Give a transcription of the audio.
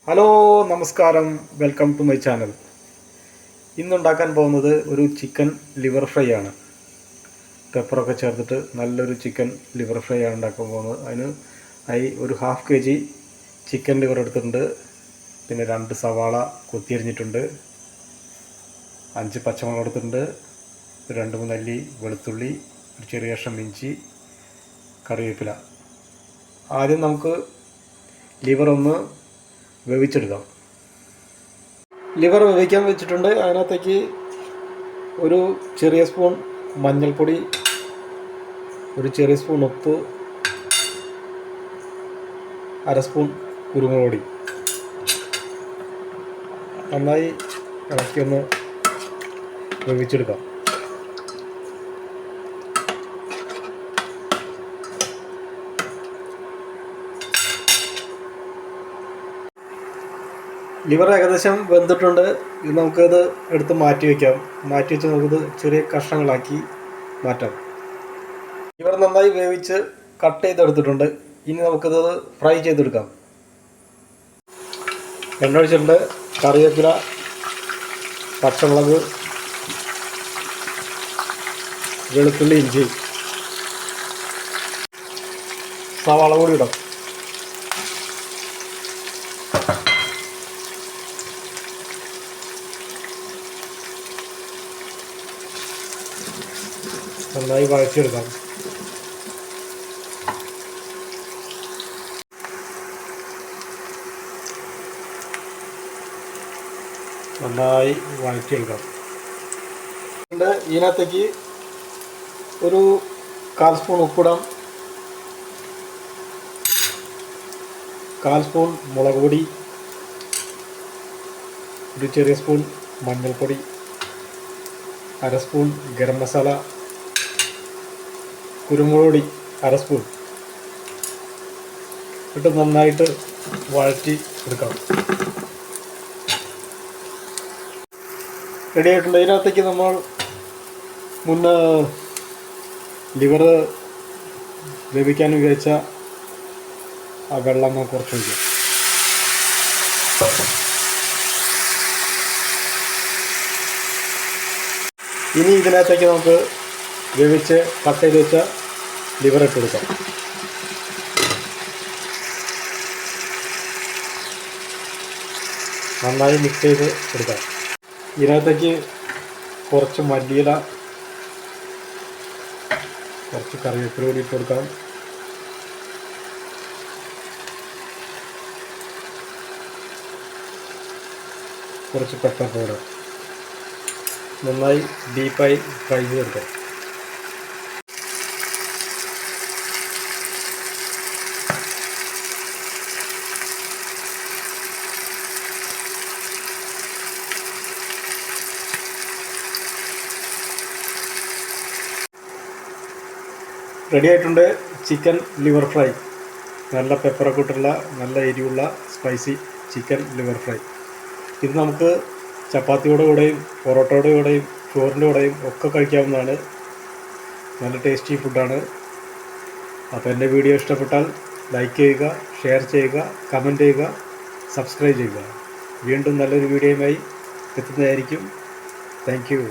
Hello നമസ്കാരം, welcome to my channel. ഇന്നുണ്ടാക്കാൻ പോകുന്നത് ഒരു ചിക്കൻ ലിവർ ഫ്രൈ ആണ്. പെപ്പറൊക്കെ ചേർത്തിട്ട് നല്ലൊരു ചിക്കൻ ലിവർ ഫ്രൈ ആണ് ഉണ്ടാക്കാൻ പോകുന്നത്. അതിന് ഒരു 1/2 kg ചിക്കൻ ലിവർ എടുത്തിട്ടുണ്ട്. പിന്നെ 2 സവാള കൊത്തിയരിഞ്ഞിട്ടുണ്ട്, 5 പച്ചമുളക് എടുത്തിട്ടുണ്ട്, 2-3 അല്ലി വെളുത്തുള്ളി, ഒരു ചെറിയ കഷ്ണം ഇഞ്ചി, കറിവേപ്പില. ആദ്യം നമുക്ക് ലിവർ ഒന്ന് വേവിച്ചെടുക്കാം. ലിവർ വേവിക്കാൻ വെച്ചിട്ടുണ്ട്. അതിനകത്തേക്ക് ഒരു ചെറിയ സ്പൂൺ മഞ്ഞൾപ്പൊടി, ഒരു ചെറിയ സ്പൂൺ ഉപ്പ്, 1/2 സ്പൂൺ കുരുമുളക് പൊടി നന്നായി ഇളക്കി ഒന്ന് വേവിച്ചെടുക്കാം. ലിവർ ഏകദേശം വെന്തിട്ടുണ്ട്. ഇത് നമുക്കത് എടുത്ത് മാറ്റി വയ്ക്കാം. മാറ്റി വെച്ച് നമുക്കത് ചെറിയ കഷ്ണങ്ങളാക്കി മാറ്റാം. ലിവർ നന്നായി വേവിച്ച് കട്ട് ചെയ്തെടുത്തിട്ടുണ്ട്. ഇനി നമുക്കത് ഫ്രൈ ചെയ്തെടുക്കാം. എണ്ണ ഒഴിച്ചിട്ടുണ്ട്. കറിവേപ്പില, പച്ചമുളക്, വെളുത്തുള്ളി, ഇഞ്ചി, സവാള കൂടി ഇടാം. നന്നായി വഴറ്റിയെടുക്കാം. നന്നായി വഴറ്റിയെടുക്കാം. ഇതിനകത്തേക്ക് ഒരു 1/4 സ്പൂൺ ഉപ്പിടാം, 1/4 സ്പൂൺ മുളക് പൊടി, ഒരു ചെറിയ സ്പൂൺ മഞ്ഞൾപ്പൊടി, 1/2 സ്പൂൺ ഗരം മസാല, കുരുമുളക് പൊടി 1/2 സ്പൂൺ ഇട്ട് നന്നായിട്ട് വഴറ്റി എടുക്കാം. റെഡി ആയിട്ടുണ്ട്. ഇതിനകത്തേക്ക് നമ്മൾ മുന്നേ ലിവർ വേവിക്കാൻ ഉപയോഗിച്ച ആ വെള്ളം കുറച്ച് വയ്ക്കാം. ഇനി ഇതിനകത്തേക്ക് നമുക്ക് വേവിച്ച് കട്ട് ചെയ്ത് വെച്ച ലിവർ ഇട്ട് കൊടുക്കാം. നന്നായി മിക്സ് ചെയ്ത് എടുക്കാം. ഇതിനകത്തേക്ക് കുറച്ച് മല്ലിയില, കുറച്ച് കറിവേപ്പില കൂടി ഇട്ട് കൊടുക്കാം. കുറച്ച് പെപ്പർ പൗഡർ. നന്നായി ഡീപ്പായി ഫ്രൈ ചെയ്തെടുക്കാം. റെഡി ആയിട്ടുണ്ട് ചിക്കൻ ലിവർ ഫ്രൈ. നല്ല പെപ്പറൊക്കെ ഇട്ടുള്ള നല്ല എരിവുള്ള സ്പൈസി ചിക്കൻ ലിവർ ഫ്രൈ. ഇത് നമുക്ക് ചപ്പാത്തിയുടെ കൂടെയും പൊറോട്ടയുടെ കൂടെയും ചോറിൻ്റെ കൂടെയും ഒക്കെ കഴിക്കാവുന്നതാണ്. നല്ല ടേസ്റ്റി ഫുഡാണ്. അപ്പോൾ എൻ്റെ വീഡിയോ ഇഷ്ടപ്പെട്ടാൽ ലൈക്ക് ചെയ്യുക, ഷെയർ ചെയ്യുക, കമൻറ്റ് ചെയ്യുക, സബ്സ്ക്രൈബ് ചെയ്യുക. വീണ്ടും നല്ലൊരു വീഡിയോയുമായി എത്തുന്നതായിരിക്കും. Thank you.